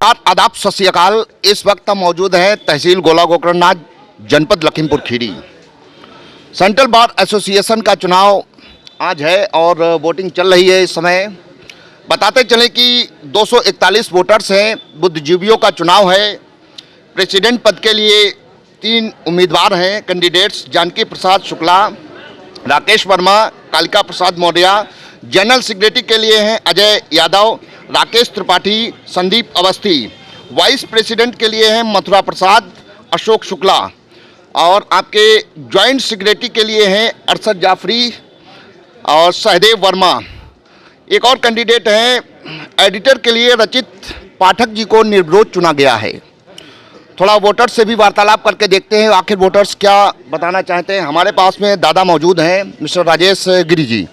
नमस्कार, आदाब, सत श्री अकाल। इस वक्त हम मौजूद हैं तहसील गोला गोकरणनाथ, जनपद Lakhimpur Kheri. Central bar association का चुनाव आज है और वोटिंग चल रही है। इस समय बताते चलें कि 241 वोटर्स हैं। बुद्धिजीवियों का चुनाव है। प्रेसिडेंट पद के लिए 3 उम्मीदवार हैं कैंडिडेट्स: जानकी प्रसाद शुक्ला, राकेश वर्मा, कालिका प्रसाद मौर्य। जनरल सेक्रेटरी के लिए हैं अजय यादव, राकेश त्रिपाठी, संदीप अवस्थी। वाइस प्रेसिडेंट के लिए हैं मथुरा प्रसाद, अशोक शुक्ला। और आपके जॉइंट सेक्रेटरी के लिए हैं अरशद जाफरी और सहदेव वर्मा। एक और कैंडिडेट हैं एडिटर के लिए रचित पाठक जी को निर्विरोध चुना गया है। थोड़ा वोटर्स से भी वार्तालाप करके देखते हैं आखिर वोटर्स क्या बताना चाहते हैं। हमारे पास में दादा मौजूद हैं, मिस्टर राजेश गिरी जी,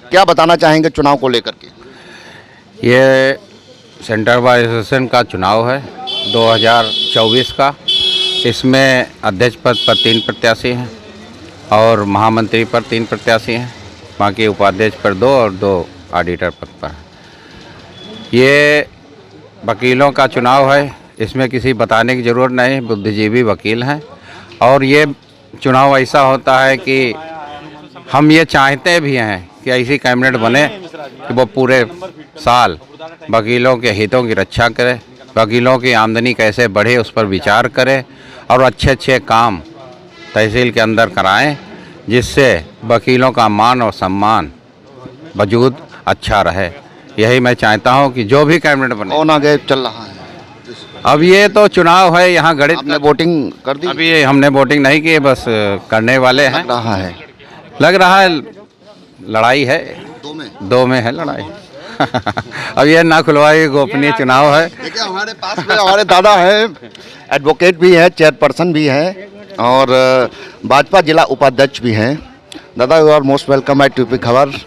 क्या बताना चाहेंगे चुनाव को लेकर के? ये सेंट्रल बार एसोसिएशन का चुनाव है 2024 का। इसमें अध्यक्ष पद पर 3 प्रत्याशी हैं और महामंत्री पर 3 प्रत्याशी हैं। बाकी उपाध्यक्ष पर 2 और 2 ऑडिटर पद पर। ये वकीलों का चुनाव है, इसमें किसी बताने की ज़रूरत नहीं, बुद्धिजीवी वकील हैं। और ये चुनाव ऐसा होता है कि हम ये चाहते भी हैं कि ऐसी कैबिनेट बने कि वो पूरे साल वकीलों के हितों की रक्षा करे, वकीलों की आमदनी कैसे बढ़े उस पर विचार करे और अच्छे काम तहसील के अंदर कराएं, जिससे वकीलों का मान और सम्मान वजूद अच्छा रहे। यही मैं चाहता हूं कि जो भी कैबिनेट बने। कौन आगे चल रहा है? अब ये तो चुनाव है, यहाँ गणित। आपने वोटिंग कर दी? अभी हमने वोटिंग नहीं की, बस करने वाले हैं। लग रहा है लड़ाई है, दो में है लड़ाई। अब ये ना खुलवाई, गोपनीय चुनाव है। देखिए हमारे पास में हमारे दादा हैं, एडवोकेट भी है, चेयरपर्सन भी है और भाजपा जिला उपाध्यक्ष भी हैं। दादा, you are most welcome at UP खबर।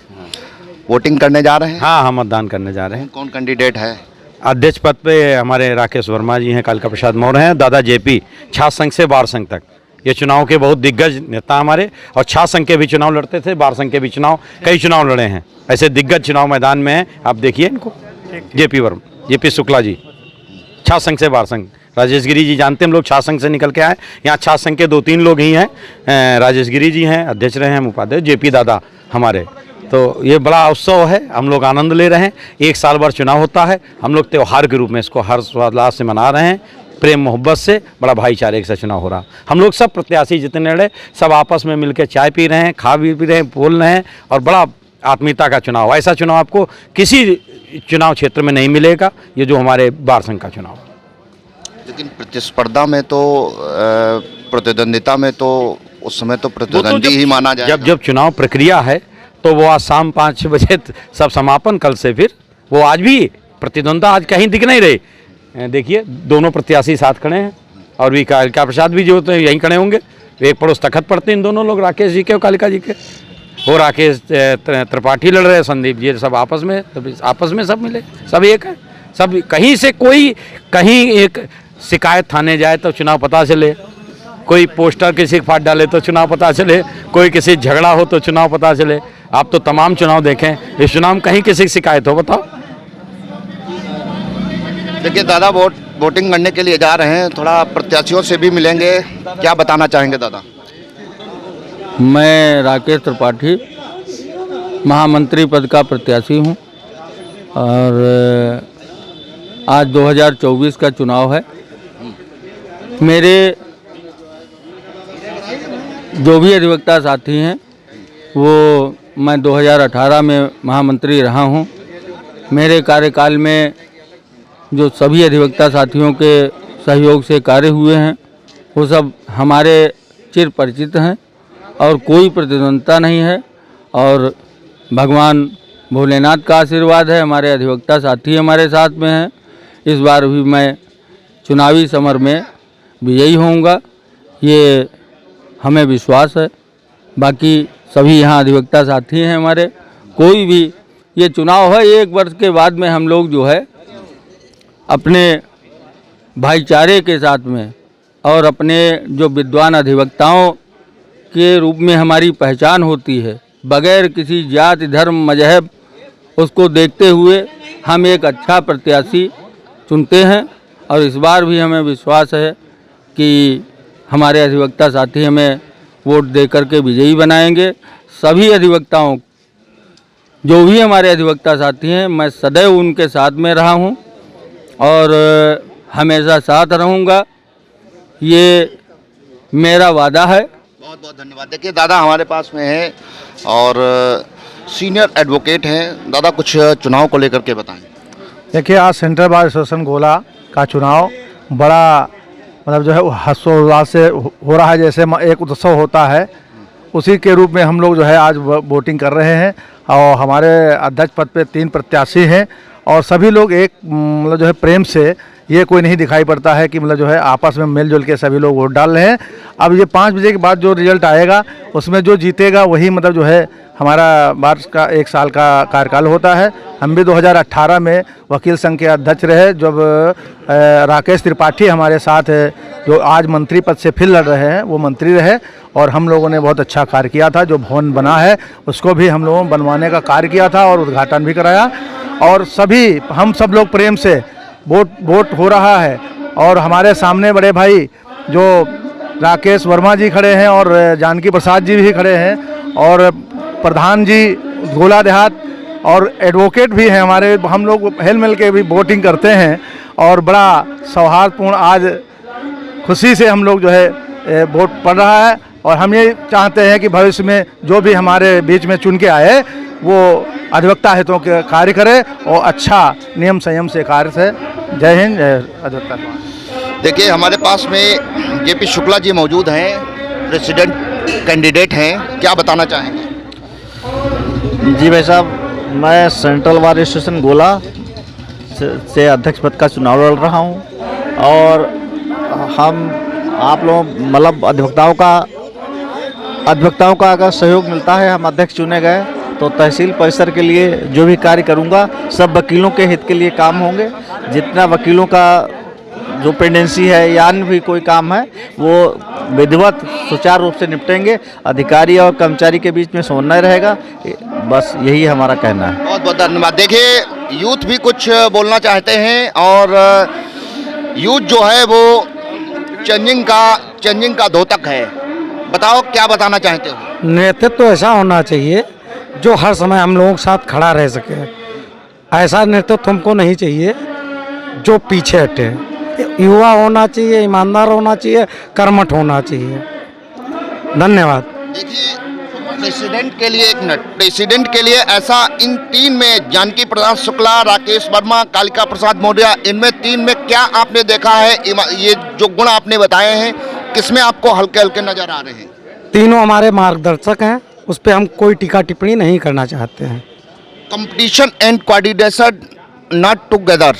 वोटिंग करने जा रहे हैं? हाँ, हम मतदान करने जा रहे हैं। कौन कैंडिडेट है? अध्यक्ष पद पे हमारे राकेश वर्मा जी हैं, कालिका प्रसाद मौर्य हैं, दादा जेपी छात्र संघ से बार संघ तक। ये चुनाव के बहुत दिग्गज नेता हमारे, और छात्र संघ के भी चुनाव लड़ते थे, बार संघ के भी चुनाव, कई चुनाव लड़े हैं। ऐसे दिग्गज चुनाव मैदान में हैं। आप देखिए इनको, जेपी शुक्ला जी, छात्र संघ से बार संघ। राजेश गिरी जी जानते हैं, हम लोग छात्र संघ से निकल के आए। यहाँ छात्र संघ के 2-3 लोग ही हैं। राजेश गिरी जी हैं, अध्यक्ष रहे हैं, हम उपाध्यक्ष, जेपी दादा हमारे। तो ये बड़ा उत्सव है, हम लोग आनंद ले रहे हैं। 1 साल भर चुनाव होता है, हम लोग त्यौहार के रूप में इसको हर्षोल्लास से मना रहे हैं, प्रेम मोहब्बत से, बड़ा भाईचारे के साथ चुनाव हो रहा। हम लोग सब प्रत्याशी जितने लड़े, सब आपस में मिलकर चाय पी रहे हैं, खा भी रहे हैं, बोल रहे हैं, और बड़ा आत्मीयता का चुनाव। ऐसा चुनाव आपको किसी चुनाव क्षेत्र में नहीं मिलेगा, ये जो हमारे बार संघ का चुनाव। लेकिन प्रतिस्पर्धा में तो प्रतिद्वंदिता में तो उस समय तो प्रतिद्वंदी ही माना जाएगा। जब चुनाव प्रक्रिया है तो वो आज शाम 5 बजे सब समापन, कल से फिर वो आज भी प्रतिद्वंदा आज कहीं दिख नहीं रही। देखिए दोनों प्रत्याशी साथ खड़े हैं, और भी कालिका प्रसाद भी जो तो यहीं खड़े होंगे। एक पड़ोस तखत पढ़ते हैं इन दोनों लोग, राकेश जी के और कालिका जी के। वो राकेश त्रिपाठी लड़ रहे हैं, संदीप जी, सब आपस में सब मिले, सब एक है। सब कहीं एक शिकायत थाने जाए तो चुनाव पता चले, कोई पोस्टर किसी के फाड़ डाले तो चुनाव पता चले, कोई किसी झगड़ा हो तो चुनाव पता चले। आप तो तमाम चुनाव देखें, इस चुनाव में कहीं किसी की शिकायत हो, बताओ। देखिए दादा, वोटिंग करने के लिए जा रहे हैं, थोड़ा प्रत्याशियों से भी मिलेंगे। क्या बताना चाहेंगे दादा? मैं राकेश त्रिपाठी महामंत्री पद का प्रत्याशी हूं, और आज 2024 का चुनाव है। मेरे जो भी अधिवक्ता साथी हैं, वो मैं 2018 में महामंत्री रहा हूं। मेरे कार्यकाल में जो सभी अधिवक्ता साथियों के सहयोग से कार्य हुए हैं, वो सब हमारे चिर परिचित हैं और कोई प्रतिद्वंदिता नहीं है। और भगवान भोलेनाथ का आशीर्वाद है, हमारे अधिवक्ता साथी हमारे साथ में हैं। इस बार भी मैं चुनावी समर में विजयी होऊंगा, ये हमें विश्वास है। बाकी सभी यहाँ अधिवक्ता साथी हैं हमारे। कोई भी ये चुनाव है, 1 वर्ष के बाद में हम लोग जो है अपने भाईचारे के साथ में और अपने जो विद्वान अधिवक्ताओं के रूप में हमारी पहचान होती है, बगैर किसी जाति धर्म मजहब उसको देखते हुए हम एक अच्छा प्रत्याशी चुनते हैं और इस बार भी हमें विश्वास है कि हमारे अधिवक्ता साथी हमें वोट दे करके विजयी बनाएंगे। सभी अधिवक्ताओं, जो भी हमारे अधिवक्ता साथी हैं, मैं सदैव उनके साथ में रहा हूं और हमेशा साथ रहूंगा, ये मेरा वादा है। बहुत बहुत धन्यवाद। देखिए दादा हमारे पास में है और सीनियर एडवोकेट हैं। दादा कुछ चुनाव को लेकर के बताएं। देखिए आज सेंट्रल बार एसोसिएशन गोला का चुनाव बड़ा मतलब जो है हर्षोल्लास से हो रहा है, जैसे एक उत्सव होता है उसी के रूप में हम लोग जो है आज वोटिंग कर रहे हैं। और हमारे अध्यक्ष पद पे 3 प्रत्याशी हैं और सभी लोग एक मतलब जो है प्रेम से, ये कोई नहीं दिखाई पड़ता है कि मतलब जो है आपस में मिलजुल के सभी लोग वोट डाल रहे हैं। अब ये 5 बजे के बाद जो रिजल्ट आएगा उसमें जो जीतेगा वही मतलब जो है हमारा वर्ष का 1 साल का कार्यकाल होता है। हम भी 2018 में वकील संघ के अध्यक्ष रहे, जब राकेश त्रिपाठी हमारे साथ जो आज मंत्री पद से फिर लड़ रहे हैं वो मंत्री रहे और हम लोगों ने बहुत अच्छा कार्य किया था। जो भवन बना है उसको भी हम लोगों ने बनवाने का कार्य किया था और उद्घाटन भी कराया और सभी हम सब लोग प्रेम से वोट हो रहा है। और हमारे सामने बड़े भाई जो राकेश वर्मा जी खड़े हैं और जानकी प्रसाद जी भी खड़े हैं और प्रधान जी गोला देहात और एडवोकेट भी हैं हमारे। हम लोग हिल मिल के भी वोटिंग करते हैं और बड़ा सौहार्दपूर्ण आज खुशी से हम लोग जो है वोट पड़ रहा है। और हम ये चाहते हैं कि भविष्य में जो भी हमारे बीच में चुन के आए वो अधिवक्ता हितों के कार्य करे और अच्छा नियम संयम से कार्य से। जय हिंद, जय अधिवक्ता। देखिए हमारे पास में जेपी शुक्ला जी मौजूद हैं, प्रेसिडेंट कैंडिडेट हैं, क्या बताना चाहेंगे? जी भाई साहब, मैं सेंट्रल बार एसोसिएशन गोला से अध्यक्ष पद का चुनाव लड़ रहा हूं और हम आप लोग मतलब अधिवक्ताओं का अगर सहयोग मिलता है, हम अध्यक्ष चुने गए तो तहसील परिसर के लिए जो भी कार्य करूंगा सब वकीलों के हित के लिए काम होंगे। जितना वकीलों का जो पेंडेंसी है या अन्य भी कोई काम है वो विधिवत सुचारू रूप से निपटेंगे। अधिकारी और कर्मचारी के बीच में समन्वय रहेगा, बस यही हमारा कहना है। बहुत बहुत धन्यवाद। देखिए यूथ भी कुछ बोलना चाहते हैं और यूथ जो है वो चेंजिंग का द्योतक है। बताओ क्या बताना चाहते हो? नेतृत्व तो ऐसा होना चाहिए जो हर समय हम लोगों के साथ खड़ा रह सके। ऐसा नेतृत्व हमको नहीं चाहिए जो पीछे हटे। युवा होना चाहिए, ईमानदार होना चाहिए, कर्मठ होना चाहिए। धन्यवाद। देखिए प्रेसिडेंट के लिए ऐसा इन 3 में जानकी प्रसाद शुक्ला, राकेश वर्मा, कालिका प्रसाद मौर्य, इनमें 3 में क्या आपने देखा है? ये जो गुण आपने बताए हैं किसमें आपको हल्के हल्के नजर आ रहे हैं? तीनों हमारे मार्गदर्शक हैं, उस पर हम कोई टीका टिप्पणी नहीं करना चाहते हैं। Competition and coordination not together,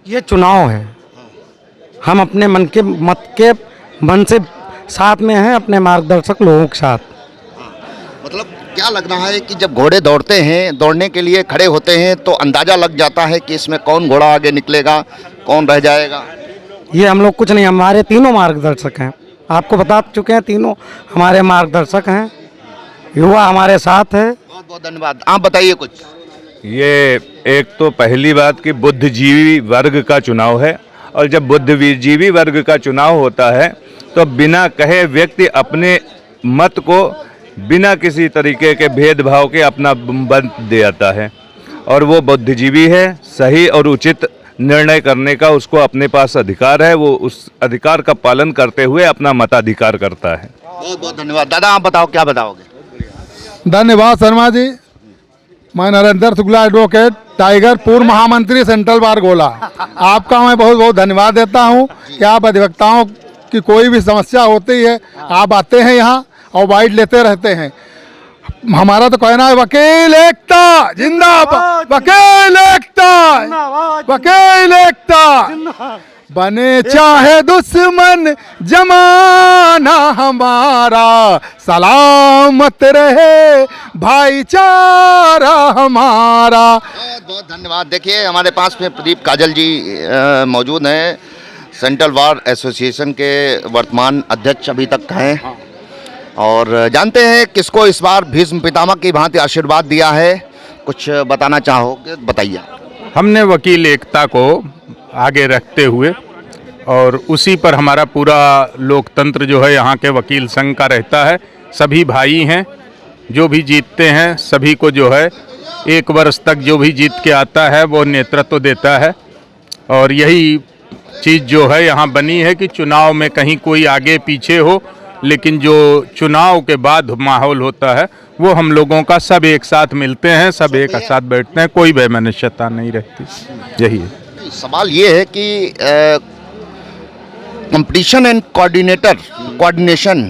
ये चुनाव है। हम अपने मन से साथ में हैं, अपने मार्गदर्शक लोगों के साथ। मतलब क्या लग रहा है कि जब घोड़े दौड़ते हैं, दौड़ने के लिए खड़े होते हैं तो अंदाजा लग जाता है कि इसमें कौन घोड़ा आगे निकलेगा, कौन रह जाएगा? ये हम लोग कुछ नहीं, हमारे तीनों मार्गदर्शक हैं, आपको बता चुके हैं, तीनों हमारे मार्गदर्शक हैं। युवा हमारे साथ है। बहुत बहुत धन्यवाद। आप बताइए कुछ। ये एक तो पहली बात कि बुद्धिजीवी वर्ग का चुनाव है और जब बुद्धिजीवी वर्ग का चुनाव होता है तो बिना कहे व्यक्ति अपने मत को बिना किसी तरीके के भेदभाव के अपना मत दे आता है और वो बुद्धिजीवी है। सही और उचित निर्णय करने का उसको अपने पास अधिकार है, वो उस अधिकार का पालन करते हुए अपना मताधिकार करता है। बहुत बहुत धन्यवाद। दादा आप बताओ क्या बताओगे? धन्यवाद शर्मा जी। मैं नरेंद्र शुक्ला एडवोकेट टाइगर, पूर्व महामंत्री सेंट्रल बार गोला, आपका मैं बहुत बहुत धन्यवाद देता हूं कि आप अधिवक्ताओं की कोई भी समस्या होती है आप आते हैं यहाँ और वाइट लेते रहते हैं। हमारा तो कहना है वकील एकता जिंदाबाद, वकील एकता, वकील एकता। बने चाहे दुश्मन जमाना हमारा, सलामत रहे भाईचारा हमारा। बहुत बहुत धन्यवाद। देखिए हमारे पास में प्रदीप काजल जी मौजूद हैं, सेंट्रल बार एसोसिएशन के वर्तमान अध्यक्ष अभी तक हैं और जानते हैं किसको इस बार भीष्म पितामह की भांति आशीर्वाद दिया है। कुछ बताना चाहोगे? बताइए। हमने वकील एकता को आगे रखते हुए और उसी पर हमारा पूरा लोकतंत्र जो है यहाँ के वकील संघ का रहता है। सभी भाई हैं, जो भी जीतते हैं सभी को जो है 1 वर्ष तक जो भी जीत के आता है वो नेतृत्व देता है। और यही चीज़ जो है यहाँ बनी है कि चुनाव में कहीं कोई आगे पीछे हो, लेकिन जो चुनाव के बाद माहौल होता है वो हम लोगों का सब एक साथ मिलते हैं, सब एक साथ बैठते हैं, कोई वैमनस्यता नहीं रहती। यही है। सवाल ये है कि competition and coordination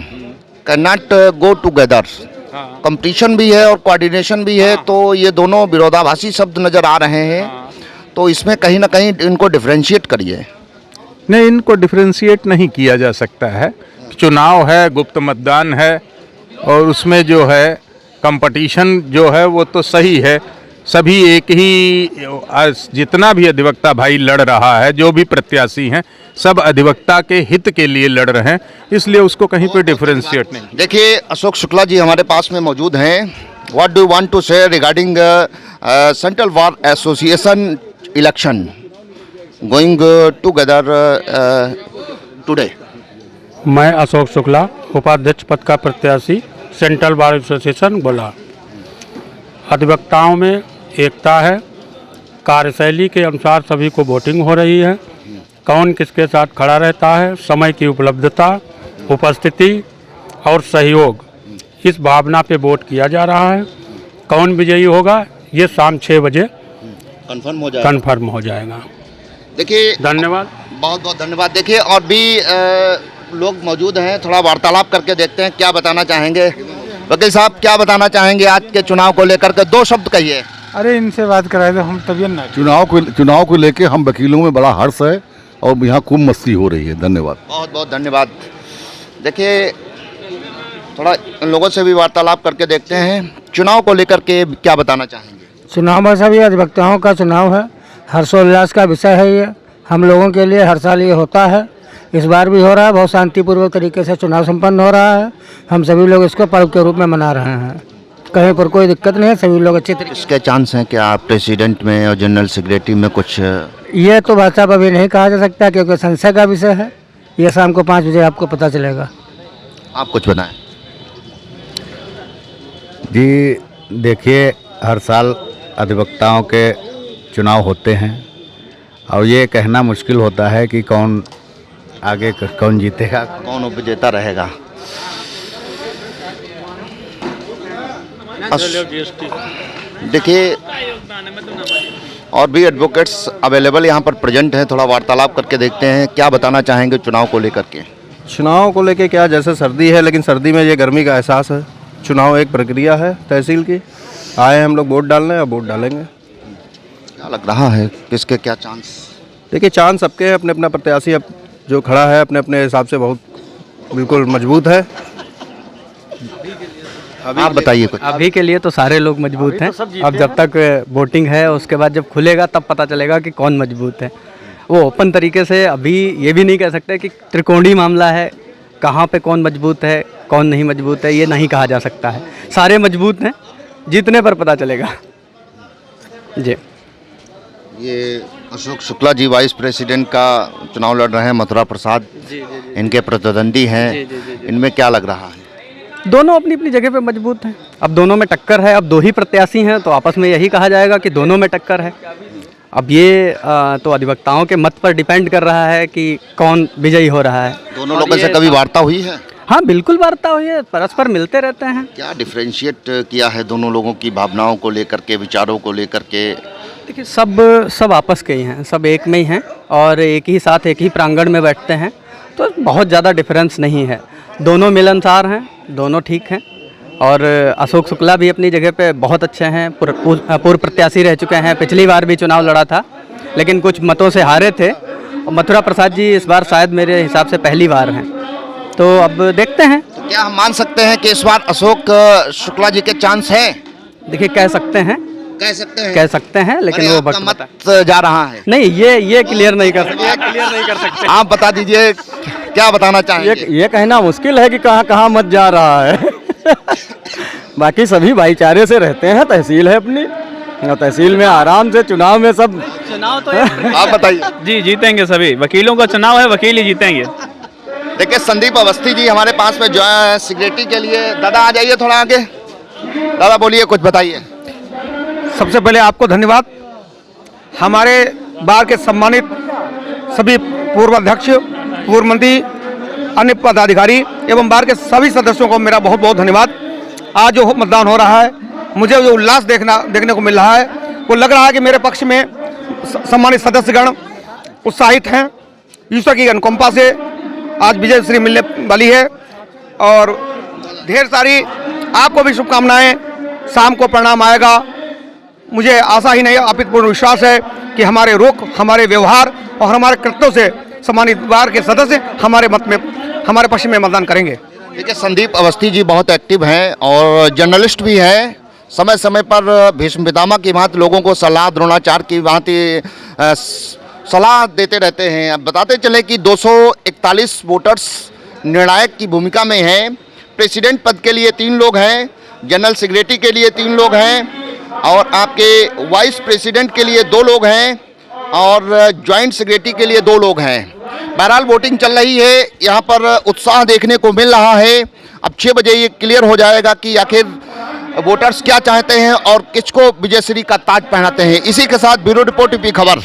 can not go together. Competition भी है और कोऑर्डिनेशन भी है, तो ये दोनों विरोधाभासी शब्द नज़र आ रहे हैं। तो इसमें कहीं ना कहीं इनको डिफरेंशिएट करिए। नहीं, इनको डिफरेंशिएट नहीं किया जा सकता है। चुनाव है, गुप्त मतदान है, और उसमें जो है कंपटीशन जो है वो तो सही है। सभी एक ही, जितना भी अधिवक्ता भाई लड़ रहा है, जो भी प्रत्याशी हैं, सब अधिवक्ता के हित के लिए लड़ रहे हैं, इसलिए उसको कहीं पे डिफरेंशिएट नहीं। देखिए, अशोक शुक्ला जी हमारे पास में मौजूद हैं। What do you want to say regarding central bar association election going together today? मैं अशोक शुक्ला, उपाध्यक्ष पद का प्रत्याशी, सेंट्रल बार एसोसिएशन गोला। अधिवक्ताओं में एकता है, कार्यशैली के अनुसार सभी को वोटिंग हो रही है, कौन किसके साथ खड़ा रहता है, समय की उपलब्धता, उपस्थिति और सहयोग, इस भावना पे वोट किया जा रहा है। कौन विजयी होगा ये शाम 6 बजे कंफर्म हो जाएगा। देखिए, धन्यवाद, बहुत बहुत धन्यवाद। देखिए, और भी लोग मौजूद हैं, थोड़ा वार्तालाप करके देखते हैं क्या बताना चाहेंगे। वकील साहब, क्या बताना चाहेंगे आज के चुनाव को लेकर के? 2 शब्द कहिए। अरे इनसे बात कराए तो हम तबियत ना। चुनाव को लेके हम वकीलों में बड़ा हर्ष है और यहाँ खूब मस्ती हो रही है। धन्यवाद, बहुत बहुत धन्यवाद। देखिए, थोड़ा इन लोगों से भी वार्तालाप करके देखते हैं, चुनाव को लेकर के क्या बताना चाहेंगे। चुनाव में सभी अधिवक्ताओं का चुनाव है, हर्षोल्लास का विषय है ये। हम लोगों के लिए हर साल ये होता है, इस बार भी हो रहा है। बहुत शांतिपूर्वक तरीके से चुनाव संपन्न हो रहा है। हम सभी लोग इसको पर्व के रूप में मना रहे हैं, कहीं पर कोई दिक्कत नहीं है, सभी लोग अच्छे तरीके। इसके चांस हैं कि आप प्रेसिडेंट में और जनरल सेक्रेटरी में कुछ? ये तो बात साहब अभी नहीं कहा जा सकता, क्योंकि संशय का विषय है। ये शाम को 5 बजे आपको पता चलेगा। आप कुछ बताएं। जी देखिए, हर साल अधिवक्ताओं के चुनाव होते हैं और ये कहना मुश्किल होता है कि कौन आगे कौन जीतेगा, कौन उपविजेता रहेगा। देखिए, और भी एडवोकेट्स अवेलेबल यहाँ पर प्रेजेंट हैं, थोड़ा वार्तालाप करके देखते हैं क्या बताना चाहेंगे चुनाव को लेकर के। चुनाव को लेके क्या, जैसे सर्दी है लेकिन सर्दी में ये गर्मी का एहसास है। चुनाव एक प्रक्रिया है तहसील की, आए हम लोग वोट डालने और वोट डालेंगे। क्या लग रहा है, किसके क्या चांस? देखिए, चांस सबके हैं, अपने अपना प्रत्याशी अब जो खड़ा है अपने अपने हिसाब से बहुत बिल्कुल मजबूत है। आप बताइए कुछ। अभी के लिए तो सारे लोग मजबूत हैं। अब जब तक वोटिंग है, उसके बाद जब खुलेगा तब पता चलेगा कि कौन मजबूत है। वो ओपन तरीके से अभी ये भी नहीं कह सकते कि त्रिकोणीय मामला है, कहाँ पे कौन मजबूत है कौन नहीं मजबूत है, ये नहीं कहा जा सकता है। सारे मजबूत हैं, जीतने पर पता चलेगा। जी, ये अशोक शुक्ला जी वाइस प्रेसिडेंट का चुनाव लड़ रहे हैं, मथुरा प्रसाद इनके प्रतिद्वंदी हैं। इनमें क्या लग रहा है? दोनों अपनी अपनी जगह पे मजबूत हैं। अब दोनों में टक्कर है, अब 2 ही प्रत्याशी हैं तो आपस में यही कहा जाएगा कि दोनों में टक्कर है। अब ये तो अधिवक्ताओं के मत पर डिपेंड कर रहा है कि कौन विजयी हो रहा है। दोनों लोगों से कभी वार्ता हुई है? हाँ, बिल्कुल वार्ता हुई है, परस्पर मिलते रहते हैं। क्या डिफरेंशिएट किया है दोनों लोगों की भावनाओं को लेकर के, विचारों को लेकर के? देखिए, सब आपस के ही हैं, सब एक में ही हैं और एक ही साथ एक ही प्रांगण में बैठते हैं, तो बहुत ज़्यादा डिफरेंस नहीं है। दोनों मिलनसार हैं, दोनों ठीक हैं। और अशोक शुक्ला भी अपनी जगह पे बहुत अच्छे हैं, पूर्व प्रत्याशी रह चुके हैं, पिछली बार भी चुनाव लड़ा था लेकिन कुछ मतों से हारे थे। और मथुरा प्रसाद जी इस बार शायद मेरे हिसाब से पहली बार हैं, तो अब देखते हैं। तो क्या हम मान सकते हैं कि इस बार अशोक शुक्ला जी के चांस हैं? देखिए, कह सकते हैं, लेकिन वो आपका मत जा रहा है। नहीं, ये क्लियर नहीं कर सकते। आप बता दीजिए, क्या बताना चाहेंगे? ये कहना मुश्किल है कि कहाँ मत जा रहा है। बाकी सभी भाईचारे से रहते हैं, तहसील है अपनी, तहसील में आराम से, चुनाव में सब चुनाव तो आप बताइए। जी जीतेंगे सभी, वकीलों का चुनाव है, वकील ही जीतेंगे। देखिए संदीप अवस्थी जी हमारे पास में जो है सिक्योरिटी के लिए। दादा आ जाइए थोड़ा आगे। दादा बोलिए, कुछ बताइए। सबसे पहले आपको धन्यवाद। हमारे बार के सम्मानित सभी पूर्व अध्यक्ष, पूर्व मंत्री, अन्य पदाधिकारी एवं बार के सभी सदस्यों को मेरा बहुत बहुत धन्यवाद। आज जो मतदान हो रहा है, मुझे जो उल्लास देखने को मिल रहा है, वो लग रहा है कि मेरे पक्ष में सम्मानित सदस्यगण उत्साहित हैं। ईश्वर की अनुकंपा से आज विजय श्री मिलने वाली है और ढेर सारी आपको भी शुभकामनाएं। शाम को परिणाम आएगा। मुझे आशा ही नहीं, अपितु पूर्ण विश्वास है कि हमारे रुख, हमारे व्यवहार और हमारे कृत्यों से सम्मानित बार के सदस्य हमारे पक्ष में मतदान करेंगे। देखिए संदीप अवस्थी जी बहुत एक्टिव हैं और जर्नलिस्ट भी हैं। समय समय पर भीष्म पितामह की भांति लोगों को सलाह, द्रोणाचार्य की भांति सलाह देते रहते हैं। अब बताते चले कि 241 वोटर्स निर्णायक की भूमिका में हैं। प्रेसिडेंट पद के लिए 3 लोग हैं, जनरल सेक्रेटरी के लिए 3 लोग हैं और आपके वाइस प्रेसिडेंट के लिए 2 लोग हैं और जॉइंट सेक्रेटरी के लिए 2 लोग हैं। बहरहाल वोटिंग चल रही है, यहाँ पर उत्साह देखने को मिल रहा है। अब 6 बजे ये क्लियर हो जाएगा कि आखिर वोटर्स क्या चाहते हैं और किसको विजयश्री का ताज पहनाते हैं। इसी के साथ ब्यूरो रिपोर्ट यूपी खबर।